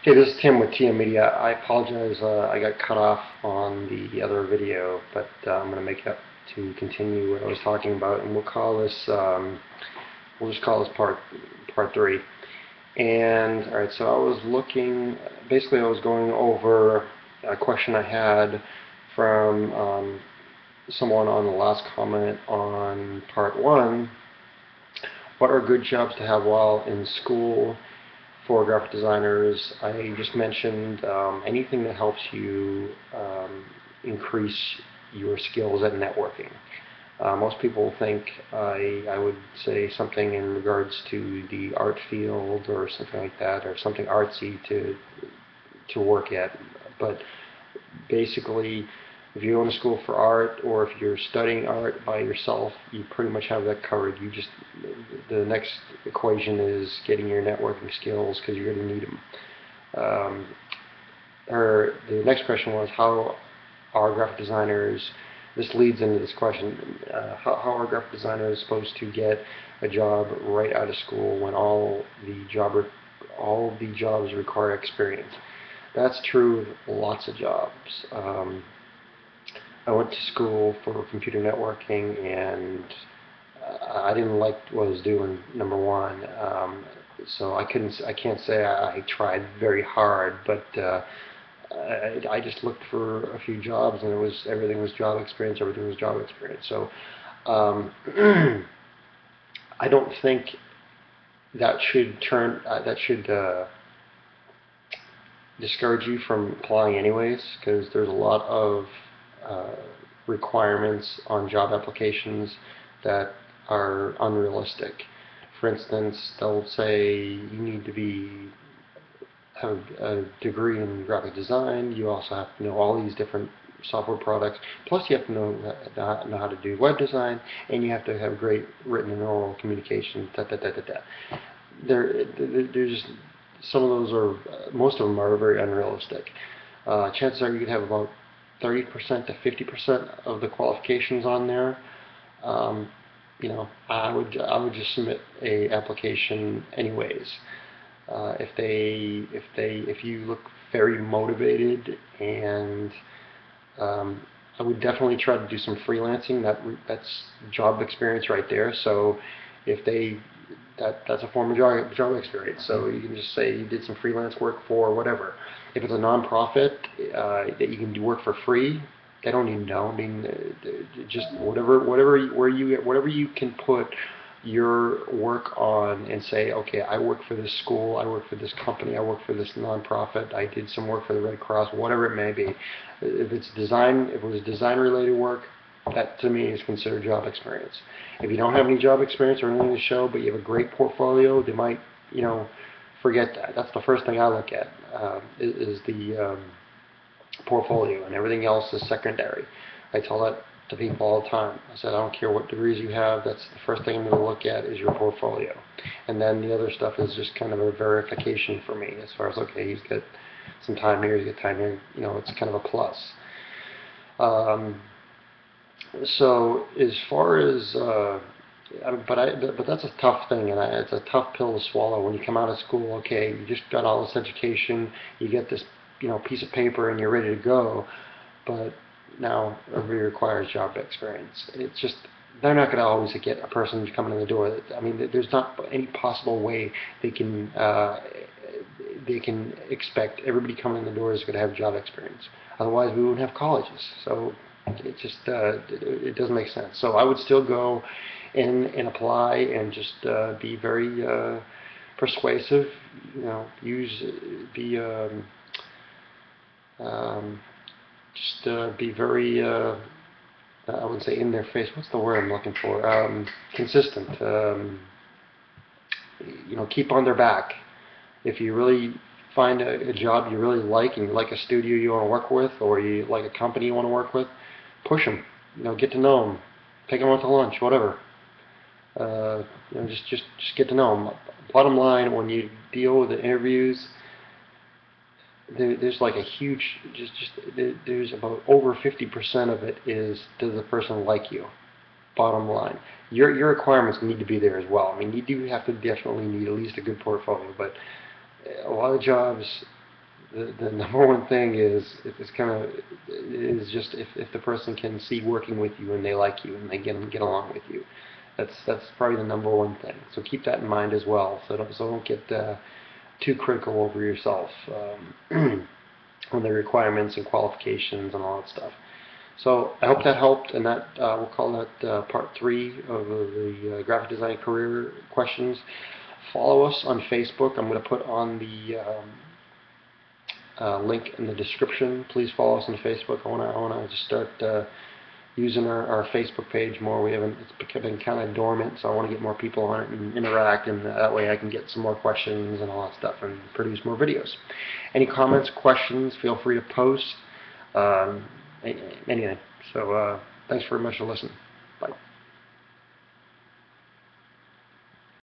Hey, this is Tim with TM Media. I apologize, I got cut off on the other video, but I'm going to make it up to continue what I was talking about, and we'll just call this part three. And all right, so I was looking, basically, I was going over a question I had from someone on the last comment on part one. What are good jobs to have while in school? For graphic designers, I just mentioned anything that helps you increase your skills at networking. Most people think I would say something in regards to the art field or something like that, or something artsy to work at. But basically, if you go to school for art, or if you're studying art by yourself, you pretty much have that covered. The next equation is getting your networking skills, because you're going to need them. Or the next question was, how are graphic designers, this leads into this question, how are graphic designers supposed to get a job right out of school when all the jobs require experience? That's true of lots of jobs. I went to school for computer networking, and I didn't like what I was doing, number one. So I can't say I tried very hard, but I just looked for a few jobs, and everything was job experience. Everything was job experience. So um, I don't think that should discourage you from applying anyways, because there's a lot of uh, requirements on job applications that are unrealistic. For instance, they'll say you need to have a degree in graphic design. You also have to know all these different software products. Plus, you have to know how to do web design, and you have to have great written and oral communication. There's some of those are most of them are very unrealistic. Chances are you could have about 30% to 50% of the qualifications on there. Um, I would just submit a application anyways. If you look very motivated, and I would definitely try to do some freelancing. That's job experience right there. So if they that's a form of job experience. So you can just say you did some freelance work for whatever. If it's a nonprofit that you can do work for free, they don't even know. I mean, just whatever you can put your work on and say, okay, I work for this school, I work for this company, I work for this nonprofit, I did some work for the Red Cross, whatever it may be. If it was design related work, that to me is considered job experience. If you don't have any job experience or anything to show, but you have a great portfolio, they might, forget that. That's the first thing I look at, is the portfolio, and everything else is secondary. I tell that to people all the time. I said, I don't care what degrees you have, that's the first thing I'm going to look at is your portfolio. And then the other stuff is just kind of a verification for me, as far as, okay, he's got some time here, he's got time here, it's kind of a plus. So as far as but that's a tough thing, and it's a tough pill to swallow when you come out of school. Okay, you just got all this education, you get this piece of paper, and you're ready to go. But now everybody requires job experience. It's just they're not going to always get a person coming in the door. I mean, there's not any possible way they can expect everybody coming in the door is going to have job experience. Otherwise, we wouldn't have colleges. So it just it doesn't make sense. So I would still go in and apply, and just be very persuasive. Use be just be very I wouldn't say in their face. What's the word I'm looking for? Consistent. Keep on their back. If you really find a job you really like, and you like a studio you want to work with, or you like a company you want to work with, push them. Get to know them. Take them out to lunch, whatever. Just get to know them. Bottom line, when you deal with the interviews, there's like a huge, there's about over 50% of it is, does the person like you? Bottom line, your requirements need to be there as well. I mean, you do have to definitely need at least a good portfolio, but a lot of jobs, the number one thing is just if the person can see working with you and they like you and they get along with you. That's probably the number one thing. So keep that in mind as well. So don't get too critical over yourself on the requirements and qualifications and all that stuff. So I hope that helped, and that we'll call that part 3 of the graphic design career questions. Follow us on Facebook. I'm going to put on the link in the description. Please follow us on Facebook. I want to just start using our Facebook page more. It's been kind of dormant, so I want to get more people on it and interact, and that way I can get some more questions and all that stuff and produce more videos. Any comments, questions, feel free to post. Anything. So thanks very much for listening.